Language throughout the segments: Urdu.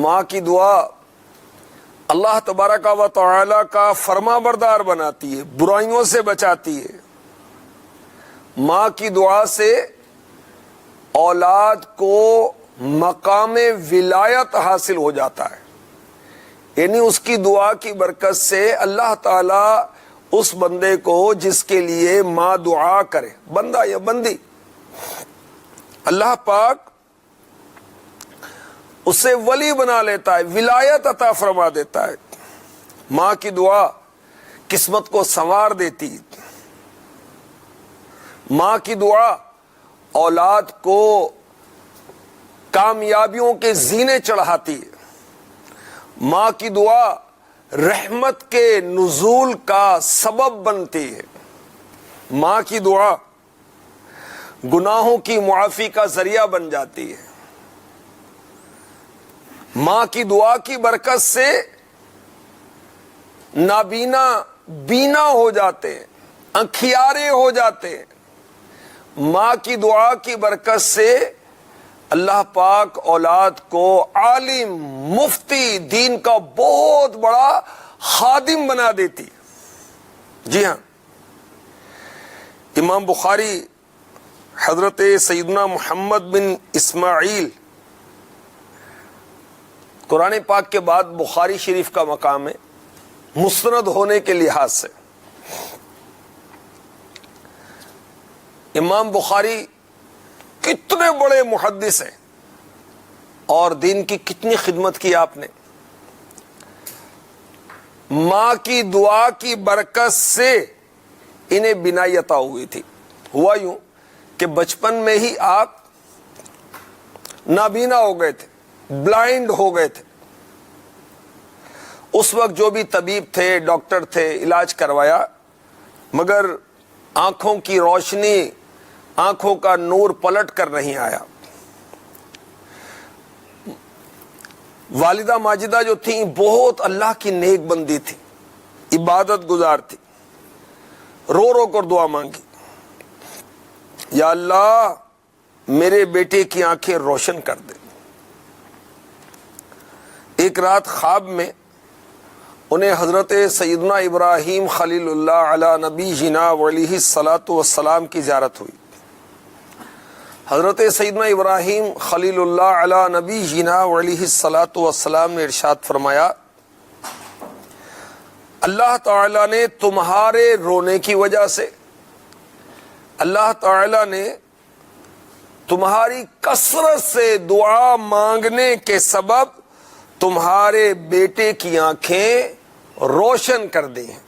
ماں کی دعا اللہ تبارک و تعالی کا فرما بردار بناتی ہے، برائیوں سے بچاتی ہے۔ ماں کی دعا سے اولاد کو مقام ولایت حاصل ہو جاتا ہے، یعنی اس کی دعا کی برکت سے اللہ تعالی اس بندے کو جس کے لیے ماں دعا کرے، بندہ یا بندی، اللہ پاک اسے ولی بنا لیتا ہے، ولایت عطا فرما دیتا ہے۔ ماں کی دعا قسمت کو سنوار دیتی ہے۔ ماں کی دعا اولاد کو کامیابیوں کے زینے چڑھاتی ہے۔ ماں کی دعا رحمت کے نزول کا سبب بنتی ہے۔ ماں کی دعا گناہوں کی معافی کا ذریعہ بن جاتی ہے۔ ماں کی دعا کی برکت سے نابینا بینا ہو جاتے ہیں، انکھیارے ہو جاتے ہیں۔ ماں کی دعا کی برکت سے اللہ پاک اولاد کو عالم، مفتی، دین کا بہت بڑا خادم بنا دیتی۔ جی ہاں، امام بخاری حضرت سیدنا محمد بن اسماعیل، قرآن پاک کے بعد بخاری شریف کا مقام ہے مسند ہونے کے لحاظ سے۔ امام بخاری کتنے بڑے محدث ہیں اور دین کی کتنی خدمت کی آپ نے۔ ماں کی دعا کی برکت سے انہیں بینائی عطا ہوئی تھی۔ ہوا یوں کہ بچپن میں ہی آپ نابینا ہو گئے تھے، بلائنڈ ہو گئے تھے۔ اس وقت جو بھی طبیب تھے، ڈاکٹر تھے، علاج کروایا، مگر آنکھوں کی روشنی، آنکھوں کا نور پلٹ کر نہیں آیا۔ والدہ ماجدہ جو تھیں بہت اللہ کی نیک بندی تھی، عبادت گزار تھی، رو رو کر دعا مانگی، یا اللہ میرے بیٹے کی آنکھیں روشن کر دے۔ ایک رات خواب میں انہیں حضرت سیدنا ابراہیم خلیل اللہ علی نبی جنا علیہ الصلاۃ والسلام کی زیارت ہوئی۔ حضرت سیدنا ابراہیم خلیل اللہ علی نبی جنا علیہ الصلاۃ والسلام نے ارشاد فرمایا، اللہ تعالی نے تمہارے رونے کی وجہ سے، اللہ تعالی نے تمہاری کثرت سے دعا مانگنے کے سبب تمہارے بیٹے کی آنکھیں روشن کر دی ہیں۔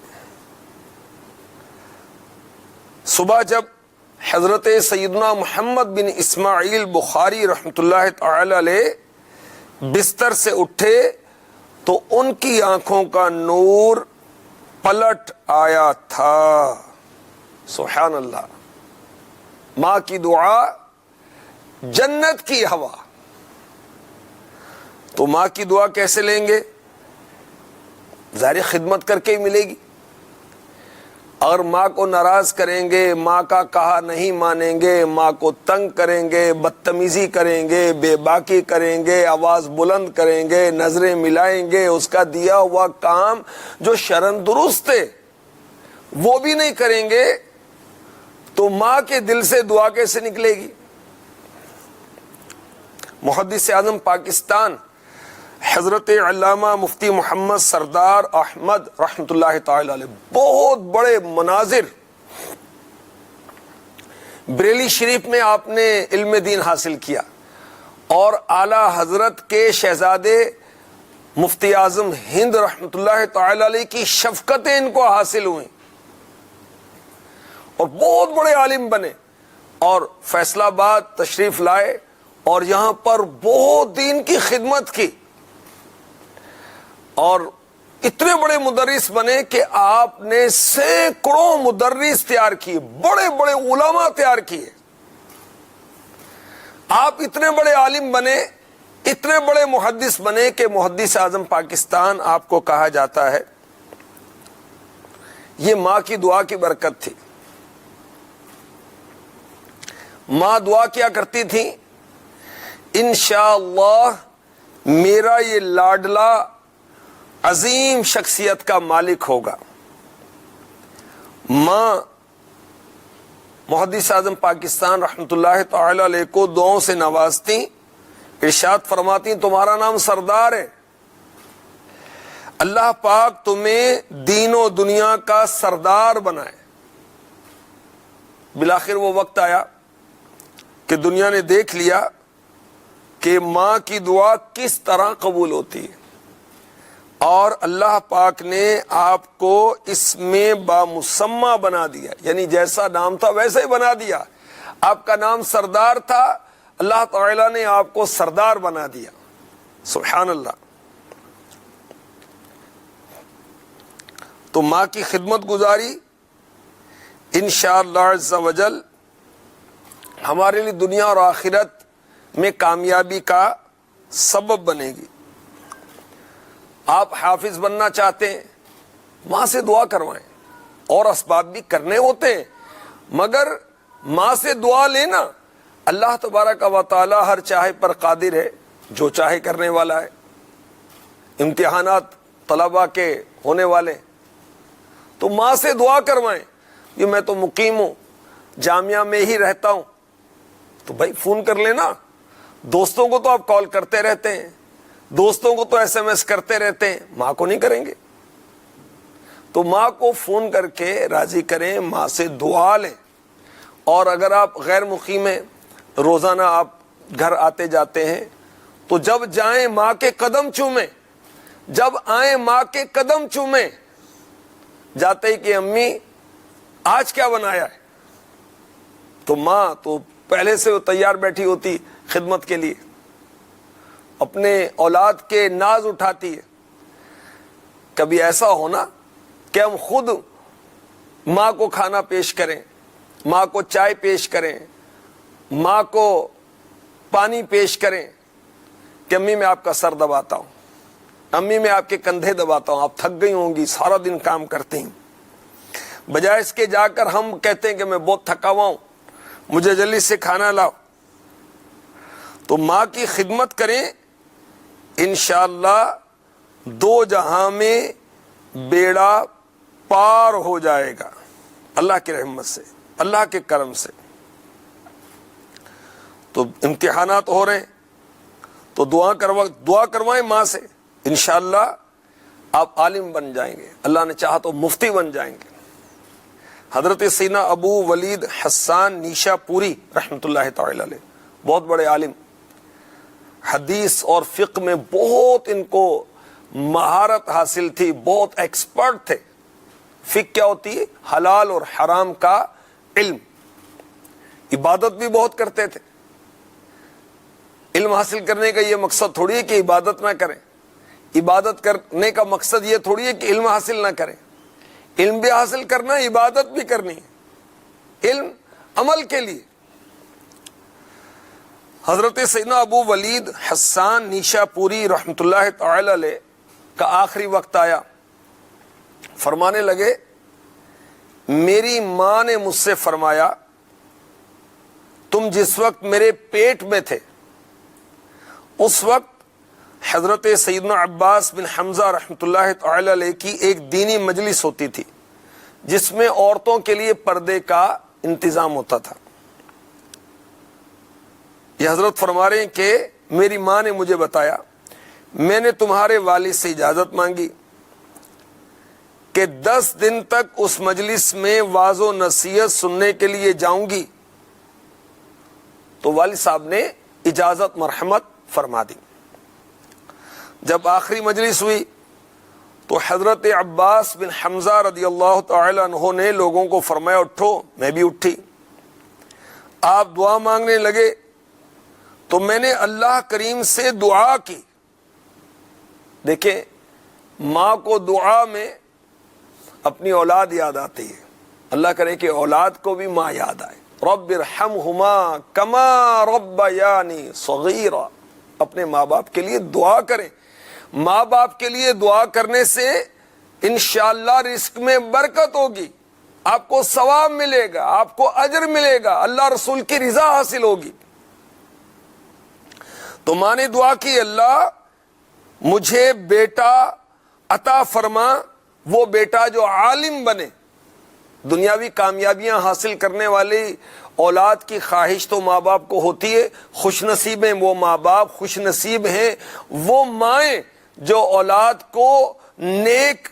صبح جب حضرت سیدنا محمد بن اسماعیل بخاری رحمۃ اللہ تعالی علیہ بستر سے اٹھے تو ان کی آنکھوں کا نور پلٹ آیا تھا۔ سبحان اللہ، ماں کی دعا جنت کی ہوا۔ تو ماں کی دعا کیسے لیں گے؟ ظاہر خدمت کر کے ہی ملے گی۔ اگر ماں کو ناراض کریں گے، ماں کا کہا نہیں مانیں گے، ماں کو تنگ کریں گے، بدتمیزی کریں گے، بے باکی کریں گے، آواز بلند کریں گے، نظریں ملائیں گے، اس کا دیا ہوا کام جو شرعاً درست ہے وہ بھی نہیں کریں گے، تو ماں کے دل سے دعا کیسے نکلے گی؟ محدث اعظم پاکستان حضرت علامہ مفتی محمد سردار احمد رحمۃ اللہ تعالی علیہ بہت بڑے مناظر بریلی شریف میں آپ نے علم دین حاصل کیا، اور اعلی حضرت کے شہزادے مفتی اعظم ہند رحمۃ اللہ تعالی علیہ کی شفقتیں ان کو حاصل ہوئیں اور بہت بڑے عالم بنے، اور فیصل آباد تشریف لائے اور یہاں پر بہت دین کی خدمت کی، اور اتنے بڑے مدرس بنے کہ آپ نے سینکڑوں مدرس تیار کیے، بڑے بڑے علماء تیار کیے۔ آپ اتنے بڑے عالم بنے، اتنے بڑے محدث بنے کہ محدث اعظم پاکستان آپ کو کہا جاتا ہے۔ یہ ماں کی دعا کی برکت تھی۔ ماں دعا کیا کرتی تھی؟ انشاءاللہ میرا یہ لاڈلا عظیم شخصیت کا مالک ہوگا۔ ماں محدث اعظم پاکستان رحمۃ اللہ تعالی علیہ کو دعاؤں سے نوازتی، ارشاد فرماتی تمہارا نام سردار ہے، اللہ پاک تمہیں دین و دنیا کا سردار بنائے۔ بالآخر وہ وقت آیا کہ دنیا نے دیکھ لیا کہ ماں کی دعا کس طرح قبول ہوتی ہے، اور اللہ پاک نے آپ کو اس میں بامسمہ بنا دیا، یعنی جیسا نام تھا ویسا ہی بنا دیا۔ آپ کا نام سردار تھا، اللہ تعالیٰ نے آپ کو سردار بنا دیا۔ سبحان اللہ۔ تو ماں کی خدمت گزاری انشاءاللہ عز و جل ہمارے لیے دنیا اور آخرت میں کامیابی کا سبب بنے گی۔ آپ حافظ بننا چاہتے ہیں، ماں سے دعا کروائیں، اور اسباب بھی کرنے ہوتے ہیں، مگر ماں سے دعا لینا۔ اللہ تبارک و تعالی ہر چاہے پر قادر ہے، جو چاہے کرنے والا ہے۔ امتحانات طلباء کے ہونے والے، تو ماں سے دعا کروائیں۔ یہ میں تو مقیم ہوں، جامعہ میں ہی رہتا ہوں، تو بھائی فون کر لینا۔ دوستوں کو تو آپ کال کرتے رہتے ہیں، دوستوں کو تو ایس ایم ایس کرتے رہتے ہیں، ماں کو نہیں کریں گے؟ تو ماں کو فون کر کے راضی کریں، ماں سے دعا لیں۔ اور اگر آپ غیر مقیم ہیں، روزانہ آپ گھر آتے جاتے ہیں، تو جب جائیں ماں کے قدم چومیں، جب آئیں ماں کے قدم چومیں، جاتے ہی کہ امی آج کیا بنایا ہے، تو ماں تو پہلے سے وہ تیار بیٹھی ہوتی خدمت کے لیے، اپنے اولاد کے ناز اٹھاتی ہے۔ کبھی ایسا ہونا کہ ہم خود ماں کو کھانا پیش کریں، ماں کو چائے پیش کریں، ماں کو پانی پیش کریں کہ امی میں آپ کا سر دباتا ہوں، امی میں آپ کے کندھے دباتا ہوں، آپ تھک گئی ہوں گی، سارا دن کام کرتی ہیں۔ بجائے اس کے جا کر ہم کہتے ہیں کہ میں بہت تھکا ہوا ہوں، مجھے جلدی سے کھانا لاؤ۔ تو ماں کی خدمت کریں، انشاءاللہ دو جہاں میں بیڑا پار ہو جائے گا، اللہ کی رحمت سے، اللہ کے کرم سے۔ تو امتحانات ہو رہے ہیں، تو دعا کروائیں ماں سے، انشاءاللہ آپ عالم بن جائیں گے، اللہ نے چاہا تو مفتی بن جائیں گے۔ حضرت سیدنا ابو ولید حسان نیشا پوری رحمۃ اللہ تعالی علیہ، بہت بڑے عالم، حدیث اور فقہ میں بہت ان کو مہارت حاصل تھی، بہت ایکسپرٹ تھے۔ فقہ کیا ہوتی ہے؟ حلال اور حرام کا علم۔ عبادت بھی بہت کرتے تھے۔ علم حاصل کرنے کا یہ مقصد تھوڑی ہے کہ عبادت نہ کریں، عبادت کرنے کا مقصد یہ تھوڑی ہے کہ علم حاصل نہ کریں، علم بھی حاصل کرنا، عبادت بھی کرنی ہے، علم عمل کے لیے۔ حضرت سیدنا ابو ولید حسان نیشا پوری رحمۃ اللہ تعالی علیہ کا آخری وقت آیا، فرمانے لگے میری ماں نے مجھ سے فرمایا تم جس وقت میرے پیٹ میں تھے اس وقت حضرت سیدنا عباس بن حمزہ رحمۃ اللہ تعالی علیہ کی ایک دینی مجلس ہوتی تھی جس میں عورتوں کے لیے پردے کا انتظام ہوتا تھا۔ یہ حضرت فرما رہے ہیں کہ میری ماں نے مجھے بتایا، میں نے تمہارے والد سے اجازت مانگی کہ 10 دن تک اس مجلس میں واعظ و نصیحت سننے کے لیے جاؤں گی، تو والد صاحب نے اجازت مرحمت فرما دی۔ جب آخری مجلس ہوئی تو حضرت عباس بن حمزہ رضی اللہ تعالی عنہ نے لوگوں کو فرمایا اٹھو، میں بھی اٹھی۔ آپ دعا مانگنے لگے تو میں نے اللہ کریم سے دعا کی۔ دیکھیں، ماں کو دعا میں اپنی اولاد یاد آتی ہے، اللہ کرے کہ اولاد کو بھی ماں یاد آئے۔ رب ارحمہما کما ربیانی صغیرا، اپنے ماں باپ کے لیے دعا کریں۔ ماں باپ کے لیے دعا کرنے سے انشاءاللہ رزق میں برکت ہوگی، آپ کو ثواب ملے گا، آپ کو اجر ملے گا، اللہ رسول کی رضا حاصل ہوگی۔ تو ماں نے دعا کی، اللہ مجھے بیٹا عطا فرما، وہ بیٹا جو عالم بنے۔ دنیاوی کامیابیاں حاصل کرنے والی اولاد کی خواہش تو ماں باپ کو ہوتی ہے، خوش نصیب ہیں وہ ماں باپ، خوش نصیب ہیں وہ مائیں جو اولاد کو نیک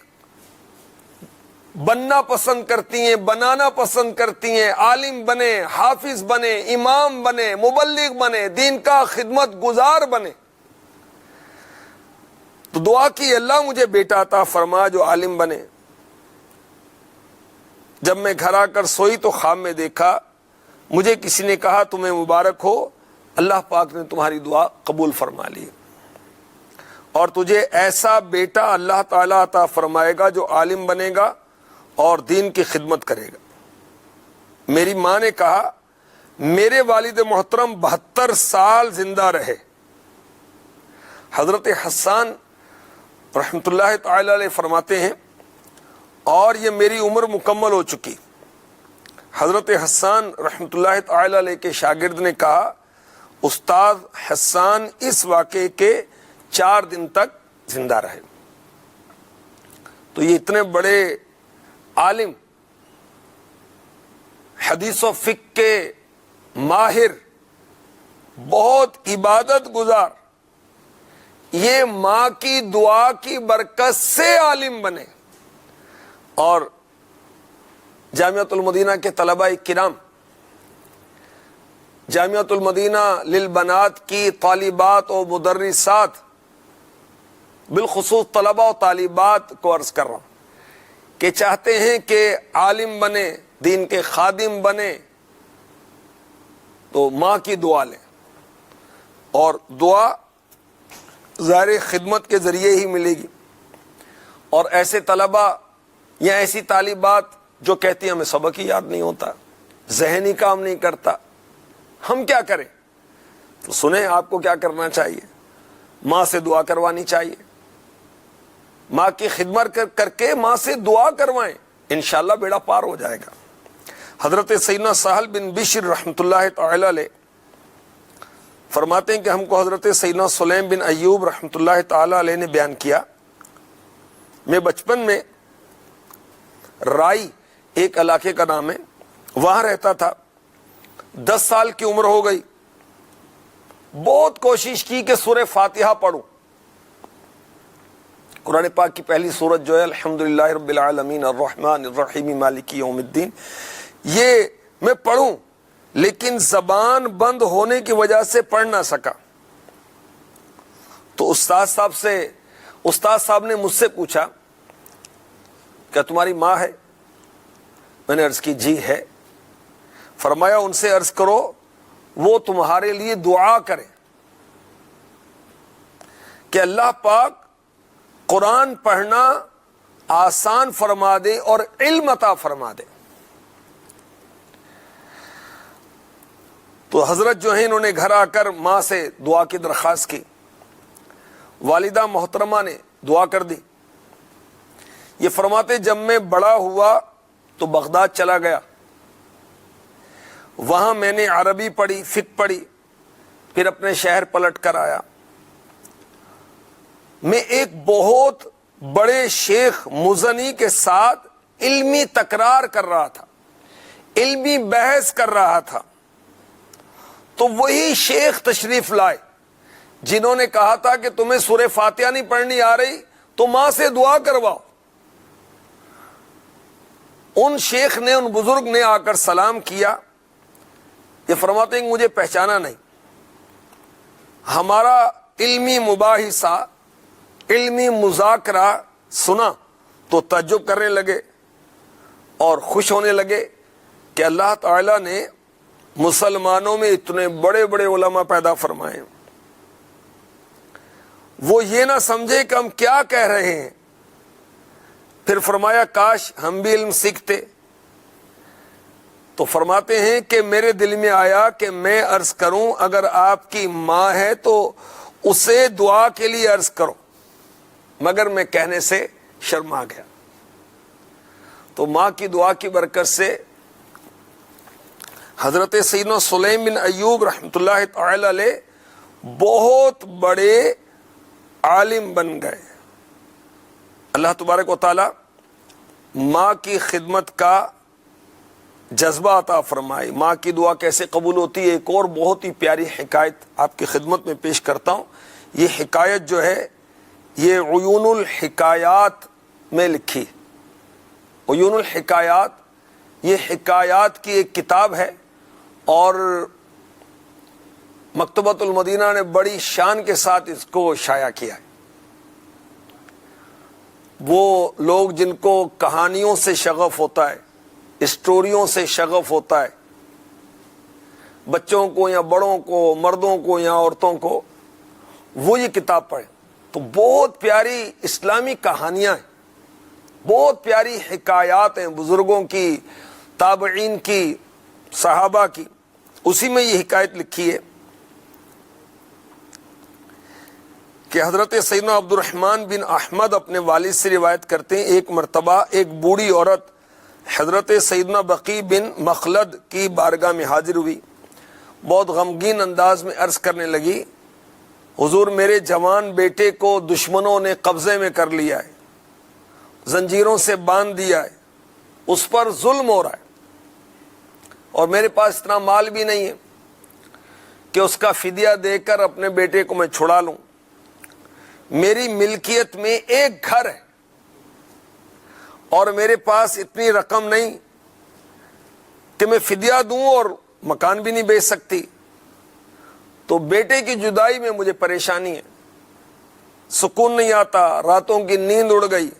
بننا پسند کرتی ہیں، بنانا پسند کرتی ہیں، عالم بنے، حافظ بنے، امام بنے، مبلغ بنے، دین کا خدمت گزار بنے۔ تو دعا کی اللہ مجھے بیٹا عطا فرما جو عالم بنے۔ جب میں گھر آ کر سوئی تو خواب میں دیکھا، مجھے کسی نے کہا تمہیں مبارک ہو، اللہ پاک نے تمہاری دعا قبول فرما لی اور تجھے ایسا بیٹا اللہ تعالیٰ عطا فرمائے گا جو عالم بنے گا اور دین کی خدمت کرے گا۔ میری ماں نے کہا میرے والد محترم 72 سال زندہ رہے۔ حضرت حسان رحمۃ اللہ تعالی علیہ فرماتے ہیں اور یہ میری عمر مکمل ہو چکی۔ حضرت حسان رحمۃ اللہ تعالی علیہ کے شاگرد نے کہا استاد حسان اس واقعے کے 4 دن تک زندہ رہے۔ تو یہ اتنے بڑے عالم، حدیث و فقہ کے ماہر، بہت عبادت گزار، یہ ماں کی دعا کی برکت سے عالم بنے۔ اور جامعۃ المدینہ کے طلباء کرام، جامعۃ المدینہ للبنات کی طالبات و مدرسات، بالخصوص طلباء و طالبات کو عرض کر رہا ہوں کہ چاہتے ہیں کہ عالم بنے، دین کے خادم بنے، تو ماں کی دعا لیں، اور دعا ظاہر خدمت کے ذریعے ہی ملے گی۔ اور ایسے طلباء یا ایسی طالبات جو کہتی ہیں ہمیں سبق ہی یاد نہیں ہوتا، ذہنی کام نہیں کرتا، ہم کیا کریں؟ تو سنیں آپ کو کیا کرنا چاہیے، ماں سے دعا کروانی چاہیے، ماں کی خدمت کر کے ماں سے دعا کروائیں، انشاءاللہ بیڑا پار ہو جائے گا۔ حضرت سیدنا سہل بن بشر رحمۃ اللہ تعالی علیہ فرماتے ہیں کہ ہم کو حضرت سیدنا سلیم بن ایوب رحمۃ اللہ تعالی علیہ نے بیان کیا، میں بچپن میں رائی ایک علاقے کا نام ہے، وہاں رہتا تھا، 10 سال کی عمر ہو گئی، بہت کوشش کی کہ سورہ فاتحہ پڑھوں۔ قرآن پاک کی پہلی سورت جو ہے الحمدللہ رب العالمین الرحمن الرحیم مالک یوم الدین، یہ میں پڑھوں، لیکن زبان بند ہونے کی وجہ سے پڑھ نہ سکا۔ تو استاد صاحب نے مجھ سے پوچھا کیا تمہاری ماں ہے؟ میں نے عرض کی جی ہے۔ فرمایا ان سے عرض کرو وہ تمہارے لیے دعا کرے کہ اللہ پاک قرآن پڑھنا آسان فرما دے اور علم عطا فرما دے۔ تو حضرت جو ہیں انہوں نے گھر آ کر ماں سے دعا کی درخواست کی، والدہ محترمہ نے دعا کر دی۔ یہ فرماتے جب میں بڑا ہوا تو بغداد چلا گیا، وہاں میں نے عربی پڑھی، فقہ پڑھی، پھر اپنے شہر پلٹ کر آیا۔ میں ایک بہت بڑے شیخ مزنی کے ساتھ علمی تکرار کر رہا تھا، علمی بحث کر رہا تھا، تو وہی شیخ تشریف لائے جنہوں نے کہا تھا کہ تمہیں سورہ فاتحہ نہیں پڑھنی آ رہی تو ماں سے دعا کرواؤ۔ ان شیخ نے، ان بزرگ نے آ کر سلام کیا۔ یہ فرماتے ہیں کہ مجھے پہچانا نہیں، ہمارا علمی مباحثہ، علمی مذاکرہ سنا تو تعجب کرنے لگے اور خوش ہونے لگے کہ اللہ تعالیٰ نے مسلمانوں میں اتنے بڑے بڑے علماء پیدا فرمائے۔ وہ یہ نہ سمجھے کہ ہم کیا کہہ رہے ہیں۔ پھر فرمایا کاش ہم بھی علم سیکھتے۔ تو فرماتے ہیں کہ میرے دل میں آیا کہ میں عرض کروں اگر آپ کی ماں ہے تو اسے دعا کے لیے عرض کرو، مگر میں کہنے سے شرما گیا۔ تو ماں کی دعا کی برکت سے حضرت سیدنا سلیم بن ایوب رحمۃ اللہ تعالی علیہ بہت بڑے عالم بن گئے. اللہ تبارک و تعالی ماں کی خدمت کا جذبہ عطا فرمائے. ماں کی دعا کیسے قبول ہوتی ہے، ایک اور بہت ہی پیاری حکایت آپ کی خدمت میں پیش کرتا ہوں. یہ حکایت جو ہے یہ عیون الحکایات میں لکھی. عیون الحکایات یہ حکایات کی ایک کتاب ہے اور مکتبۃ المدینہ نے بڑی شان کے ساتھ اس کو شائع کیا ہے. وہ لوگ جن کو کہانیوں سے شغف ہوتا ہے، اسٹوریوں سے شغف ہوتا ہے، بچوں کو یا بڑوں کو، مردوں کو یا عورتوں کو، وہ یہ کتاب پڑھیں. تو بہت پیاری اسلامی کہانیاں ہیں، بہت پیاری حکایات ہیں بزرگوں کی، تابعین کی، صحابہ کی. اسی میں یہ حکایت لکھی ہے کہ حضرت سیدنا عبد الرحمن بن احمد اپنے والد سے روایت کرتے ہیں، ایک مرتبہ ایک بوڑھی عورت حضرت سیدنا بقی بن مخلد کی بارگاہ میں حاضر ہوئی. بہت غمگین انداز میں عرض کرنے لگی، حضور میرے جوان بیٹے کو دشمنوں نے قبضے میں کر لیا ہے، زنجیروں سے باندھ دیا ہے، اس پر ظلم ہو رہا ہے، اور میرے پاس اتنا مال بھی نہیں ہے کہ اس کا فدیہ دے کر اپنے بیٹے کو میں چھڑا لوں. میری ملکیت میں ایک گھر ہے اور میرے پاس اتنی رقم نہیں کہ میں فدیہ دوں، اور مکان بھی نہیں بیچ سکتی. تو بیٹے کی جدائی میں مجھے پریشانی ہے، سکون نہیں آتا، راتوں کی نیند اڑ گئی،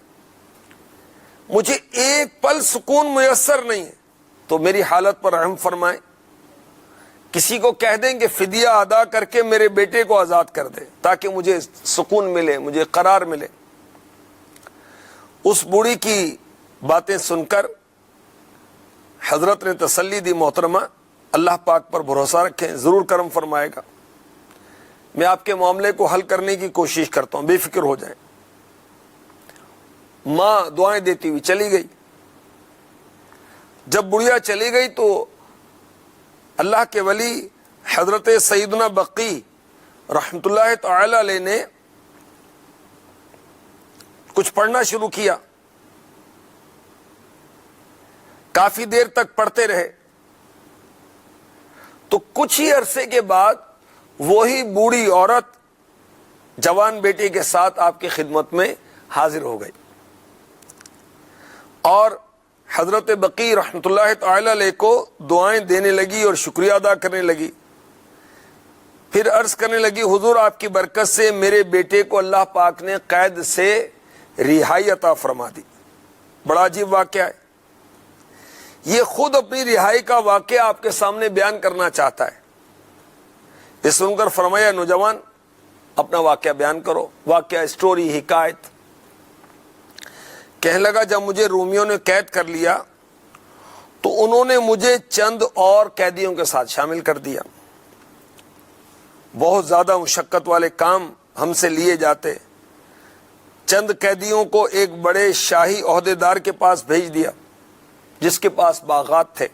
مجھے ایک پل سکون میسر نہیں ہے. تو میری حالت پر رحم فرمائیں، کسی کو کہہ دیں کہ فدیہ ادا کر کے میرے بیٹے کو آزاد کر دے تاکہ مجھے سکون ملے، مجھے قرار ملے. اس بوڑھی کی باتیں سن کر حضرت نے تسلی دی، محترمہ اللہ پاک پر بھروسہ رکھیں، ضرور کرم فرمائے گا، میں آپ کے معاملے کو حل کرنے کی کوشش کرتا ہوں، بے فکر ہو جائیں. ماں دعائیں دیتی ہوئی چلی گئی. جب بڑھیا چلی گئی تو اللہ کے ولی حضرت سیدنا بقی رحمت اللہ تعالی علیہ نے کچھ پڑھنا شروع کیا. کافی دیر تک پڑھتے رہے تو کچھ ہی عرصے کے بعد وہی بوڑھی عورت جوان بیٹے کے ساتھ آپ کی خدمت میں حاضر ہو گئی اور حضرت بقی رحمت اللہ تعالی علیہ کو دعائیں دینے لگی اور شکریہ ادا کرنے لگی. پھر عرض کرنے لگی، حضور آپ کی برکت سے میرے بیٹے کو اللہ پاک نے قید سے رہائی عطا فرما دی. بڑا عجیب واقعہ ہے. یہ خود اپنی رہائی کا واقعہ آپ کے سامنے بیان کرنا چاہتا ہے. یہ سن کر فرمایا، نوجوان اپنا واقعہ بیان کرو. واقعہ، اسٹوری، حکایت. کہنے لگا، جب مجھے رومیوں نے قید کر لیا تو انہوں نے مجھے چند اور قیدیوں کے ساتھ شامل کر دیا. بہت زیادہ مشقت والے کام ہم سے لیے جاتے. چند قیدیوں کو ایک بڑے شاہی عہدیدار کے پاس بھیج دیا جس کے پاس باغات تھے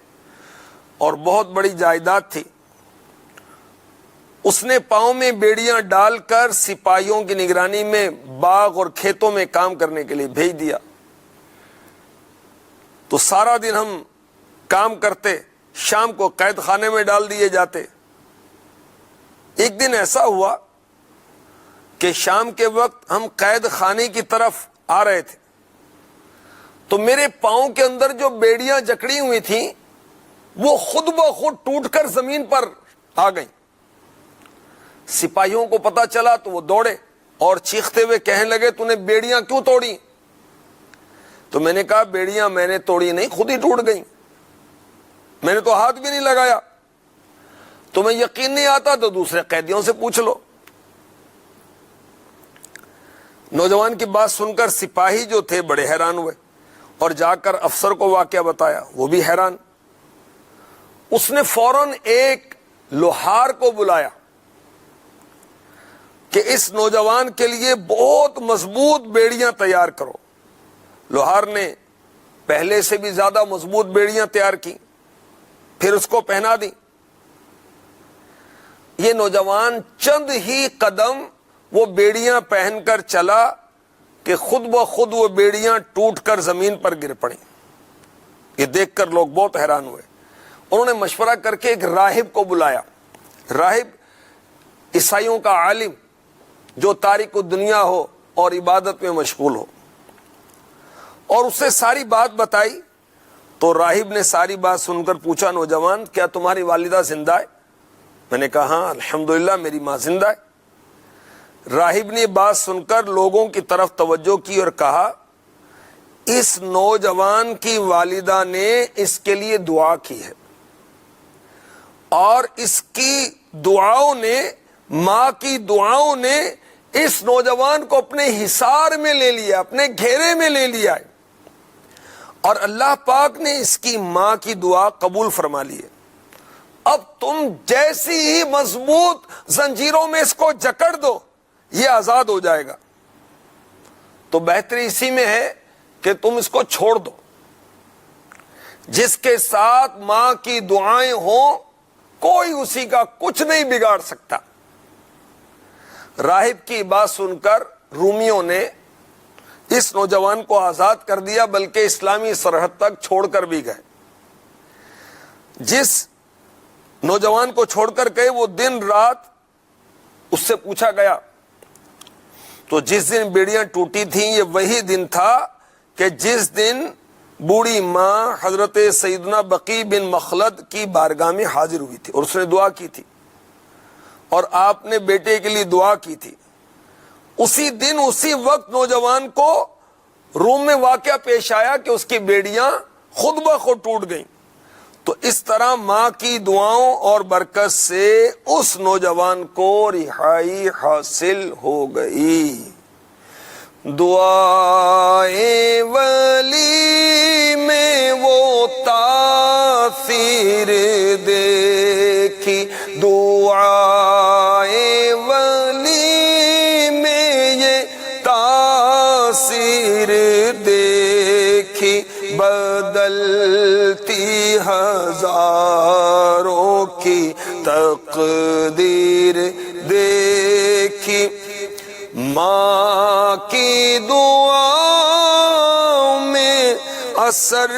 اور بہت بڑی جائیداد تھی. اس نے پاؤں میں بیڑیاں ڈال کر سپاہیوں کی نگرانی میں باغ اور کھیتوں میں کام کرنے کے لیے بھیج دیا. تو سارا دن ہم کام کرتے، شام کو قید خانے میں ڈال دیے جاتے. ایک دن ایسا ہوا کہ شام کے وقت ہم قید خانے کی طرف آ رہے تھے تو میرے پاؤں کے اندر جو بیڑیاں جکڑی ہوئی تھیں وہ خود بخود ٹوٹ کر زمین پر آ گئیں. سپاہیوں کو پتا چلا تو وہ دوڑے اور چیختے ہوئے کہنے لگے، تو نے بیڑیاں کیوں توڑی؟ تو میں نے کہا، بیڑیاں میں نے توڑی نہیں، خود ہی ٹوٹ گئیں، میں نے تو ہاتھ بھی نہیں لگایا. تمہیں یقین نہیں آتا تو دوسرے قیدیوں سے پوچھ لو. نوجوان کی بات سن کر سپاہی جو تھے بڑے حیران ہوئے اور جا کر افسر کو واقعہ بتایا، وہ بھی حیران. اس نے فوراً ایک لوہار کو بلایا کہ اس نوجوان کے لیے بہت مضبوط بیڑیاں تیار کرو. لوہار نے پہلے سے بھی زیادہ مضبوط بیڑیاں تیار کی، پھر اس کو پہنا دی. یہ نوجوان چند ہی قدم وہ بیڑیاں پہن کر چلا کہ خود بخود وہ بیڑیاں ٹوٹ کر زمین پر گر پڑیں۔ یہ دیکھ کر لوگ بہت حیران ہوئے۔ انہوں نے مشورہ کر کے ایک راہب کو بلایا۔ راہب عیسائیوں کا عالم جو تارک الدنیا ہو اور عبادت میں مشغول ہو، اور اسے ساری بات بتائی۔ تو راہب نے ساری بات سن کر پوچھا، نوجوان کیا تمہاری والدہ زندہ ہے؟ میں نے کہا ہاں الحمدللہ میری ماں زندہ ہے۔ راہب نے بات سن کر لوگوں کی طرف توجہ کی اور کہا، اس نوجوان کی والدہ نے اس کے لیے دعا کی ہے، اور اس کی دعاؤں نے، ماں کی دعاؤں نے اس نوجوان کو اپنے حصار میں لے لیا، اپنے گھیرے میں لے لیا ہے، اور اللہ پاک نے اس کی ماں کی دعا قبول فرما لی ہے۔ اب تم جیسی ہی مضبوط زنجیروں میں اس کو جکڑ دو، یہ آزاد ہو جائے گا۔ تو بہتری اسی میں ہے کہ تم اس کو چھوڑ دو۔ جس کے ساتھ ماں کی دعائیں ہوں کوئی اسی کا کچھ نہیں بگاڑ سکتا۔ راہب کی بات سن کر رومیوں نے اس نوجوان کو آزاد کر دیا، بلکہ اسلامی سرحد تک چھوڑ کر بھی گئے۔ جس نوجوان کو چھوڑ کر گئے وہ دن رات اس سے پوچھا گیا، تو جس دن بیڑیاں ٹوٹی تھیں یہ وہی دن تھا کہ جس دن بوڑھی ماں حضرت سیدنا بقی بن مخلد کی بارگاہ میں حاضر ہوئی تھی اور اس نے دعا کی تھی، اور آپ نے بیٹے کے لیے دعا کی تھی۔ اسی دن اسی وقت نوجوان کو روم میں واقعہ پیش آیا کہ اس کی بیڑیاں خود بخود ٹوٹ گئیں۔ تو اس طرح ماں کی دعاؤں اور برکت سے اس نوجوان کو رہائی حاصل ہو گئی۔ دعائیں ولی میں وہ تاثیر دیکھی، دعائیں ولی میں یہ تاثیر دیکھی، بدلتی ہزاروں کی تقدیر دیکھی، ماں کی دعا میں اثر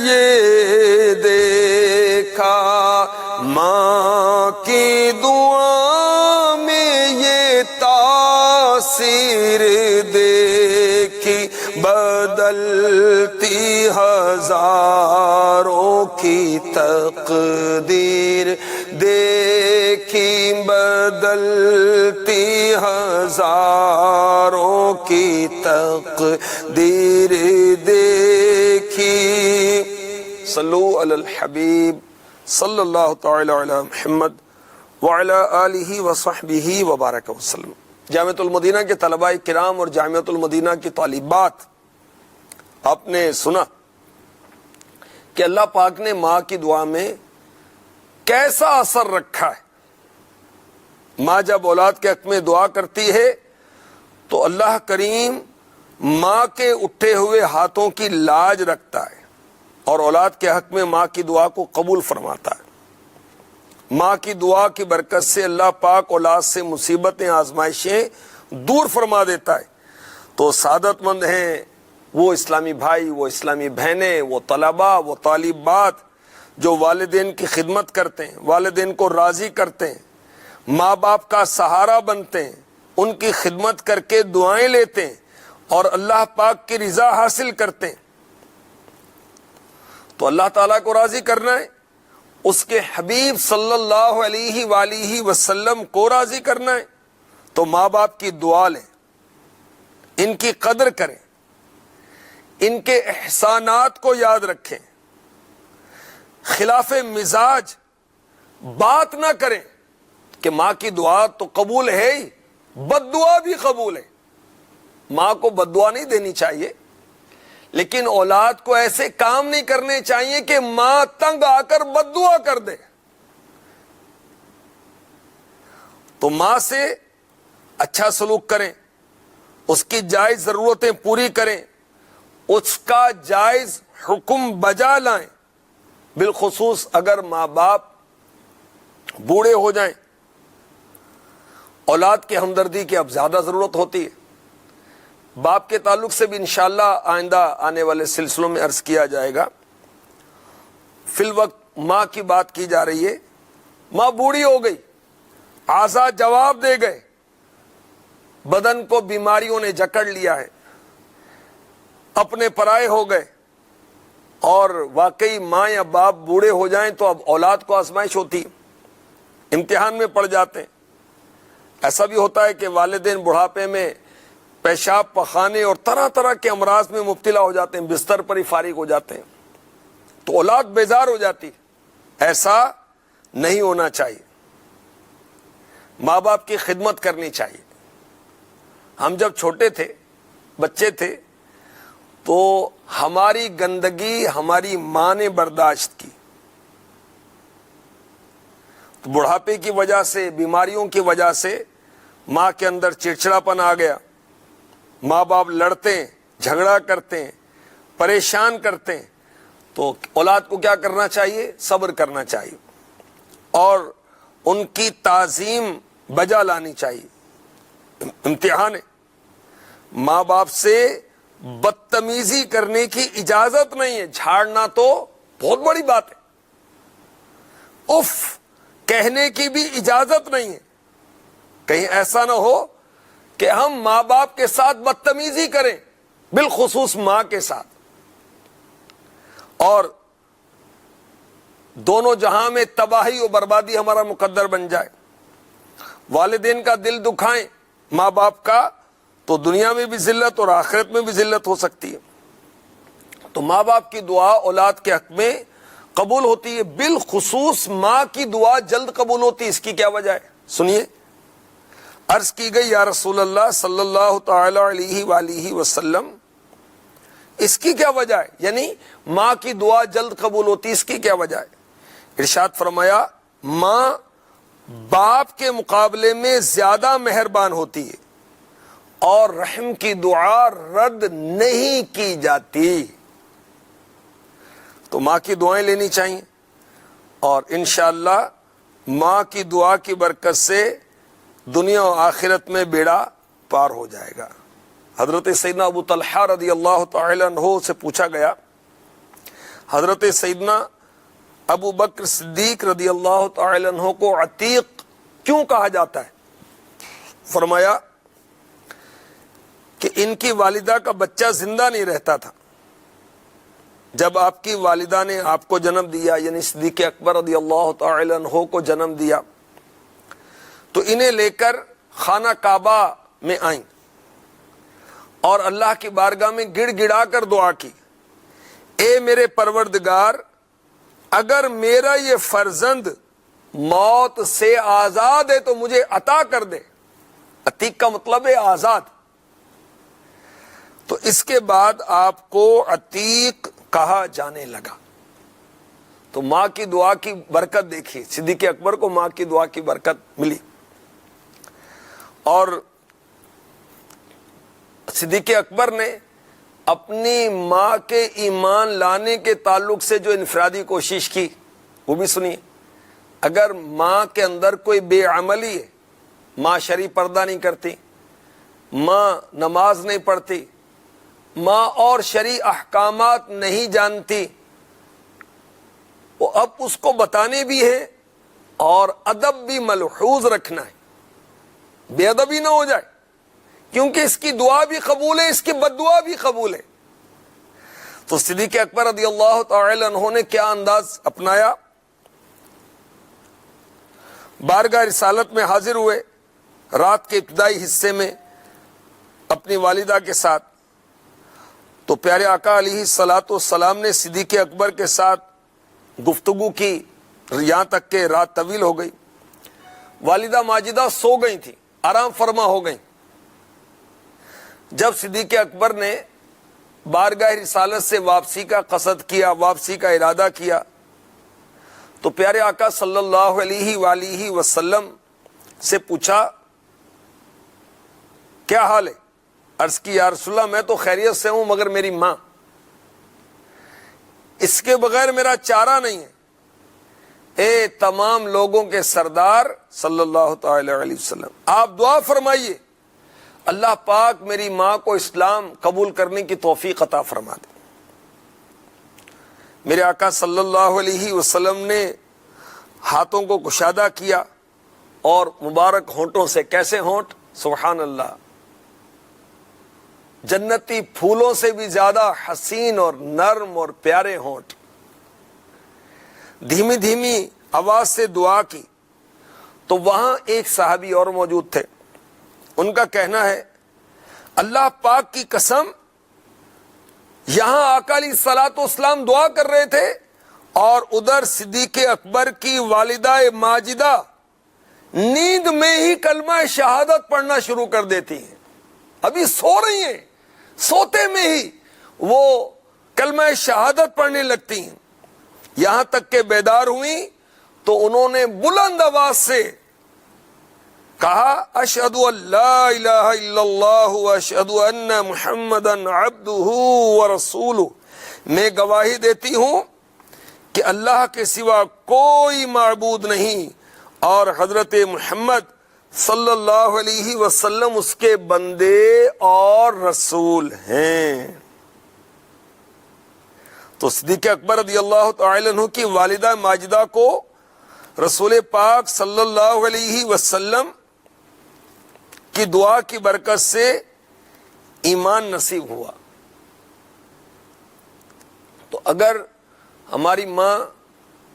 یہ دیکھا، ماں کی دعا میں یہ تاثیر دیکھی، بدلتی ہزاروں کی تقدیر دیکھی، بدلتی ہزاروں کی تقدیر دیکھی۔ صلو علی الحبیب صلی اللہ تعالی علی محمد وعلی آلہ وصحبہ وبارک وسلم۔ جامعۃ المدینہ کے طلباء کرام اور جامعۃ المدینہ کی طالبات، آپ نے سنا کہ اللہ پاک نے ماں کی دعا میں کیسا اثر رکھا ہے۔ ماں جب اولاد کے حق میں دعا کرتی ہے تو اللہ کریم ماں کے اٹھے ہوئے ہاتھوں کی لاج رکھتا ہے اور اولاد کے حق میں ماں کی دعا کو قبول فرماتا ہے۔ ماں کی دعا کی برکت سے اللہ پاک اولاد سے مصیبتیں، آزمائشیں دور فرما دیتا ہے۔ تو سعادت مند ہیں وہ اسلامی بھائی، وہ اسلامی بہنیں، وہ طلباء، وہ طالبات جو والدین کی خدمت کرتے ہیں، والدین کو راضی کرتے ہیں، ماں باپ کا سہارا بنتے ہیں، ان کی خدمت کر کے دعائیں لیتے ہیں اور اللہ پاک کی رضا حاصل کرتے ہیں۔ تو اللہ تعالیٰ کو راضی کرنا ہے، اس کے حبیب صلی اللہ علیہ وآلہ وسلم کو راضی کرنا ہے، تو ماں باپ کی دعا لیں، ان کی قدر کریں، ان کے احسانات کو یاد رکھیں، خلاف مزاج بات نہ کریں کہ ماں کی دعا تو قبول ہے ہی، بد دعا بھی قبول ہے۔ ماں کو بد دعا نہیں دینی چاہیے، لیکن اولاد کو ایسے کام نہیں کرنے چاہیے کہ ماں تنگ آ کر بد دعا کر دے۔ تو ماں سے اچھا سلوک کریں، اس کی جائز ضرورتیں پوری کریں، اس کا جائز حکم بجا لائیں، بالخصوص اگر ماں باپ بوڑھے ہو جائیں اولاد کے ہمدردی کی اب زیادہ ضرورت ہوتی ہے. باپ کے تعلق سے بھی انشاءاللہ آئندہ آنے والے سلسلوں میں عرض کیا جائے گا. فی الوقت ماں کی بات کی جا رہی ہے. ماں بوڑھی ہو گئی, اعضاء جواب دے گئے, بدن کو بیماریوں نے جکڑ لیا ہے, اپنے پرائے ہو گئے, اور واقعی ماں یا باپ بوڑھے ہو جائیں تو اب اولاد کو آزمائش ہوتی ہے, امتحان میں پڑ جاتے ہیں. ایسا بھی ہوتا ہے کہ والدین بڑھاپے میں پیشاب پخانے اور طرح طرح کے امراض میں مبتلا ہو جاتے ہیں, بستر پر ہی فارغ ہو جاتے ہیں, تو اولاد بیزار ہو جاتی. ایسا نہیں ہونا چاہیے. ماں باپ کی خدمت کرنی چاہیے. ہم جب چھوٹے تھے, بچے تھے, تو ہماری گندگی ہماری ماں نے برداشت کی. تو بڑھاپے کی وجہ سے, بیماریوں کی وجہ سے ماں کے اندر چڑچڑاپن آ گیا. ماں باپ لڑتے ہیں, جھگڑا کرتے ہیں, پریشان کرتے ہیں, تو اولاد کو کیا کرنا چاہیے؟ صبر کرنا چاہیے اور ان کی تعظیم بجا لانی چاہیے. امتحان ہے. ماں باپ سے بدتمیزی کرنے کی اجازت نہیں ہے. جھاڑنا تو بہت بڑی بات ہے, اف کہنے کی بھی اجازت نہیں ہے. کہیں ایسا نہ ہو کہ ہم ماں باپ کے ساتھ بدتمیزی کریں, بالخصوص ماں کے ساتھ, اور دونوں جہاں میں تباہی و بربادی ہمارا مقدر بن جائے. والدین کا دل دکھائیں ماں باپ کا, تو دنیا میں بھی ذلت اور آخرت میں بھی ذلت ہو سکتی ہے. تو ماں باپ کی دعا اولاد کے حق میں قبول ہوتی ہے, بالخصوص ماں کی دعا جلد قبول ہوتی ہے. اس کی کیا وجہ ہے؟ سنیے. عرض کی گئی, یا رسول اللہ صلی اللہ تعالی علیہ وآلہ وسلم, اس کی کیا وجہ ہے؟ یعنی ماں کی دعا جلد قبول ہوتی, اس کی کیا وجہ ہے؟ ارشاد فرمایا, ماں باپ کے مقابلے میں زیادہ مہربان ہوتی ہے اور رحم کی دعا رد نہیں کی جاتی. تو ماں کی دعائیں لینی چاہیے, اور انشاءاللہ ماں کی دعا کی برکت سے دنیا و آخرت میں بیڑا پار ہو جائے گا. حضرت سیدنا ابو طلحہ رضی اللہ تعالی عنہ سے پوچھا گیا, حضرت سیدنا ابو بکر صدیق رضی اللہ تعالی عنہ کو عتیق کیوں کہا جاتا ہے؟ فرمایا کہ ان کی والدہ کا بچہ زندہ نہیں رہتا تھا. جب آپ کی والدہ نے آپ کو جنم دیا, یعنی صدیق اکبر رضی اللہ تعالی عنہ کو جنم دیا, تو انہیں لے کر خانہ کعبہ میں آئیں اور اللہ کی بارگاہ میں گڑ گڑا کر دعا کی, اے میرے پروردگار, اگر میرا یہ فرزند موت سے آزاد ہے تو مجھے عطا کر دے. عتیق کا مطلب ہے آزاد. تو اس کے بعد آپ کو عتیق کہا جانے لگا. تو ماں کی دعا کی برکت دیکھی, صدیق اکبر کو ماں کی دعا کی برکت ملی. اور صدیق اکبر نے اپنی ماں کے ایمان لانے کے تعلق سے جو انفرادی کوشش کی وہ بھی سنیے. اگر ماں کے اندر کوئی بے عملی ہے, ماں شرعی پردہ نہیں کرتی, ماں نماز نہیں پڑھتی, ماں اور شرعی احکامات نہیں جانتی, وہ اب اس کو بتانے بھی ہے اور ادب بھی ملحوظ رکھنا ہے, بے ادبی نہ ہو جائے, کیونکہ اس کی دعا بھی قبول ہے, اس کی بد دعا بھی قبول ہے. تو صدیق اکبر رضی اللہ تعالی عنہ نے کیا انداز اپنایا؟ بارگاہ رسالت میں حاضر ہوئے رات کے ابتدائی حصے میں اپنی والدہ کے ساتھ. تو پیارے آقا علیہ الصلاۃ والسلام نے صدیق اکبر کے ساتھ گفتگو کی, یہاں تک کہ رات طویل ہو گئی. والدہ ماجدہ سو گئی تھی, آرام فرما ہو گئیں. جب صدیق اکبر نے بارگاہ رسالت سے واپسی کا قصد کیا, واپسی کا ارادہ کیا, تو پیارے آقا صلی اللہ علیہ وآلہ وسلم سے پوچھا, کیا حال ہے؟ عرض کی, یا رسول اللہ میں تو خیریت سے ہوں, مگر میری ماں, اس کے بغیر میرا چارہ نہیں ہے. اے تمام لوگوں کے سردار صلی اللہ تعالی علیہ وسلم، آپ دعا فرمائیے اللہ پاک میری ماں کو اسلام قبول کرنے کی توفیق عطا فرما دے۔ میرے آقا صلی اللہ علیہ وسلم نے ہاتھوں کو کشادہ کیا اور مبارک ہونٹوں سے، کیسے ہونٹ؟ سبحان اللہ، جنتی پھولوں سے بھی زیادہ حسین اور نرم اور پیارے ہونٹ، دھیمی دھیمی آواز سے دعا کی۔ تو وہاں ایک صحابی اور موجود تھے، ان کا کہنا ہے اللہ پاک کی قسم، یہاں آقا علیہ الصلوۃ والسلام دعا کر رہے تھے اور ادھر صدیق اکبر کی والدہ ماجدہ نیند میں ہی کلمہ شہادت پڑھنا شروع کر دیتی ہیں، ابھی سو رہی ہیں، سوتے میں ہی وہ کلمہ شہادت پڑھنے لگتی ہیں، یہاں تک کہ بیدار ہوئی تو انہوں نے بلند آواز سے کہا اشہد ان لا الہ الا اللہ واشہد ان محمدا عبدہ ورسولہ، میں گواہی دیتی ہوں کہ اللہ کے سوا کوئی معبود نہیں اور حضرت محمد صلی اللہ علیہ وسلم اس کے بندے اور رسول ہیں۔ تو صدیق اکبر رضی اللہ تعالی عنہ کی والدہ ماجدہ کو رسول پاک صلی اللہ علیہ وسلم کی دعا کی برکت سے ایمان نصیب ہوا۔ تو اگر ہماری ماں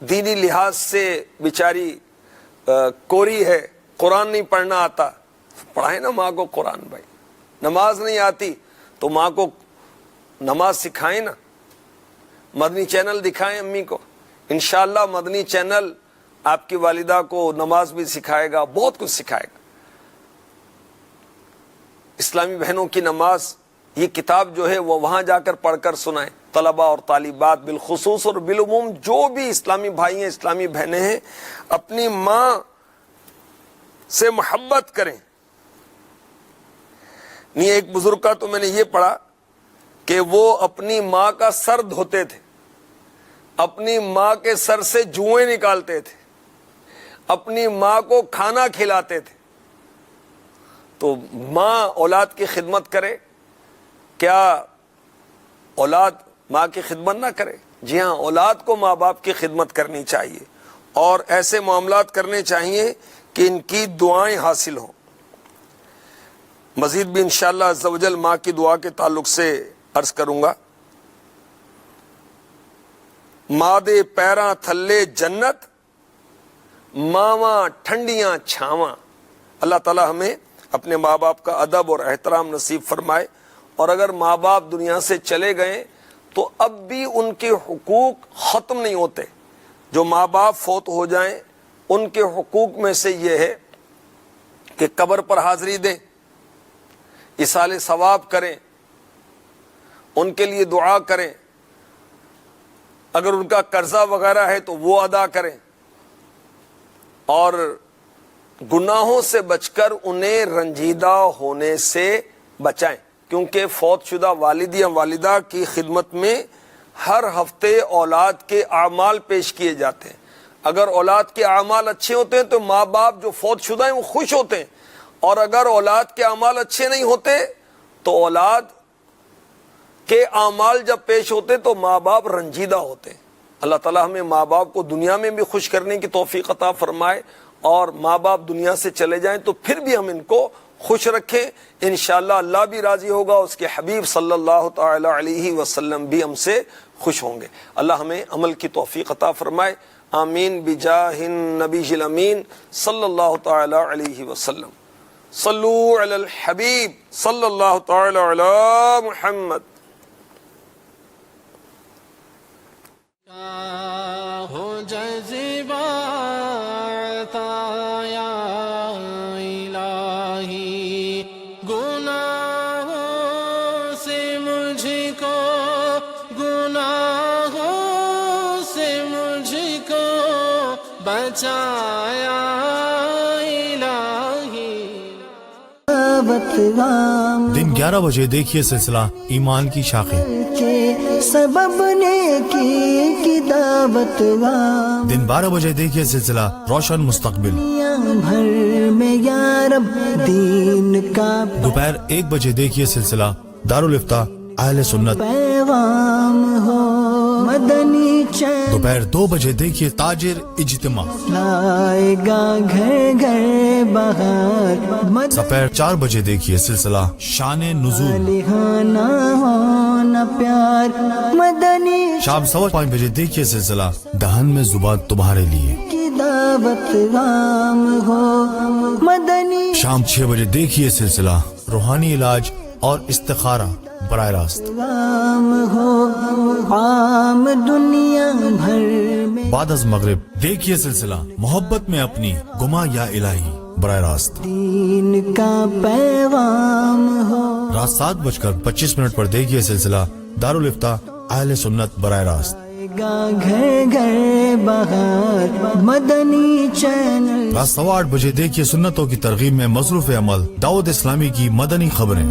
دینی لحاظ سے بیچاری کوری ہے، قرآن نہیں پڑھنا آتا، پڑھائیں نا ماں کو قرآن، بھائی نماز نہیں آتی تو ماں کو نماز سکھائیں نا، مدنی چینل دکھائیں امی کو، انشاءاللہ مدنی چینل آپ کی والدہ کو نماز بھی سکھائے گا، بہت کچھ سکھائے گا۔ اسلامی بہنوں کی نماز، یہ کتاب جو ہے وہ وہاں جا کر پڑھ کر سنائیں، طلباء اور طالبات بالخصوص اور بالعموم جو بھی اسلامی بھائی ہیں، اسلامی بہنیں ہیں، اپنی ماں سے محبت کریں۔ نہیں، ایک بزرگ کا تو میں نے یہ پڑھا کہ وہ اپنی ماں کا سر دھوتے تھے، اپنی ماں کے سر سے جوئیں نکالتے تھے، اپنی ماں کو کھانا کھلاتے تھے۔ تو ماں اولاد کی خدمت کرے، کیا اولاد ماں کی خدمت نہ کرے؟ جی ہاں، اولاد کو ماں باپ کی خدمت کرنی چاہیے اور ایسے معاملات کرنے چاہیے کہ ان کی دعائیں حاصل ہوں۔ مزید بھی انشاءاللہ عز و جل ماں کی دعا کے تعلق سے عرض کروں گا۔ ماں دے پیراں تھلے جنت، ماواں ٹھنڈیاں چھاواں۔ اللہ تعالی ہمیں اپنے ماں باپ کا ادب اور احترام نصیب فرمائے، اور اگر ماں باپ دنیا سے چلے گئے تو اب بھی ان کے حقوق ختم نہیں ہوتے۔ جو ماں باپ فوت ہو جائیں ان کے حقوق میں سے یہ ہے کہ قبر پر حاضری دیں، ایصال ثواب کریں، ان کے لیے دعا کریں، اگر ان کا قرضہ وغیرہ ہے تو وہ ادا کریں، اور گناہوں سے بچ کر انہیں رنجیدہ ہونے سے بچائیں، کیونکہ فوت شدہ والد یا والدہ کی خدمت میں ہر ہفتے اولاد کے اعمال پیش کیے جاتے ہیں۔ اگر اولاد کے اعمال اچھے ہوتے ہیں تو ماں باپ جو فوت شدہ ہیں وہ خوش ہوتے ہیں، اور اگر اولاد کے اعمال اچھے نہیں ہوتے تو اولاد کے اعمال جب پیش ہوتے تو ماں باپ رنجیدہ ہوتے ہیں۔ اللہ تعالی ہمیں ماں باپ کو دنیا میں بھی خوش کرنے کی توفیق عطا فرمائے، اور ماں باپ دنیا سے چلے جائیں تو پھر بھی ہم ان کو خوش رکھیں، انشاءاللہ اللہ بھی راضی ہوگا، اس کے حبیب صلی اللہ تعالی علیہ وسلم بھی ہم سے خوش ہوں گے۔ اللہ ہمیں عمل کی توفیق عطا فرمائے، آمین بجاہ النبی الامین صلی اللہ تعالی علیہ وسلم۔ صلو علی الحبیب صلی اللہ تعالی علی محمد۔ ہو جذبہ عطا یا الہی، گناہوں سے مجھ کو، گناہوں سے مجھ کو بچایا الہی۔ دن 11 بجے دیکھیے سلسلہ ایمان کی شاخیں۔ کے سبب نیکی کی دعوت عام دن 12 بجے دیکھیے سلسلہ روشن مستقبل. دنیا بھر میں یا رب دین کا دوپہر 1 بجے دیکھیے سلسلہ دارالفتہ اہل سنت. پیغام ہو مدنی چین دوپہر 2 بجے دیکھیے تاجر اجتماع. لائے گا گھر گھر بہار مدنی دوپہر 4 بجے دیکھیے سلسلہ شان نزول. لہانا ہونا پیار مدنی شام 5:15 بجے دیکھیے سلسلہ دہن میں زبان تمہارے لیے. کی دعوت عام ہو مدنی شام 6 بجے دیکھیے سلسلہ روحانی علاج اور استخارہ براہ راست. عام ہو عام دنیا بھر میں بعد از مغرب دیکھیے سلسلہ محبت میں اپنی گما یا الہی براہ راست. دین کا پیغام ہو رات 7:25 پر دیکھیے سلسلہ دارالفتہ اہل سنت براہ راست. گا گھر گھر بہار مدنی چینل رات 8:15 بجے دیکھیے سنتوں کی ترغیب میں مصروف عمل دعوت اسلامی کی مدنی خبریں.